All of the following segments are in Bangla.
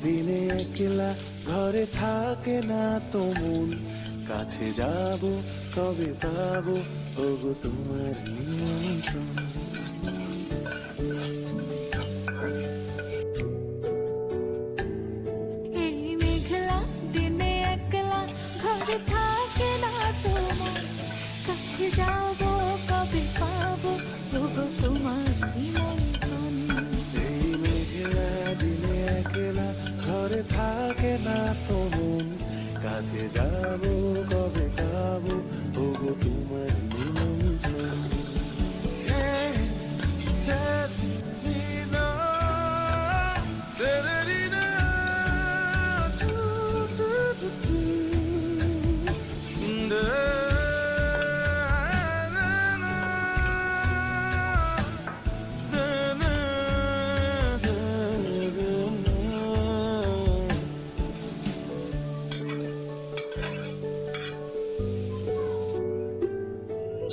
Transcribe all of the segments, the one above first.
দিনে একলা ঘরে থাকে না তো মন, কাছে যাব কবে পাবো ওগো তোমার নিমন্ত্রণ। এই মেঘলা দিনে একলা ঘরে থাকে না তো মন, কাছে যাব কবে পাবো ওগো তোমার নিমন্ত্রণ। এই মেঘলা দিনে একলা ঘরে থাকে না তো মন, কাছে যাব কবে পাবো ওগো তোমার নিমন্ত্রণ।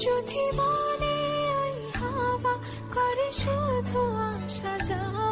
যদি মনে ওই হাওয়া করে শুধু আসা যাওয়া,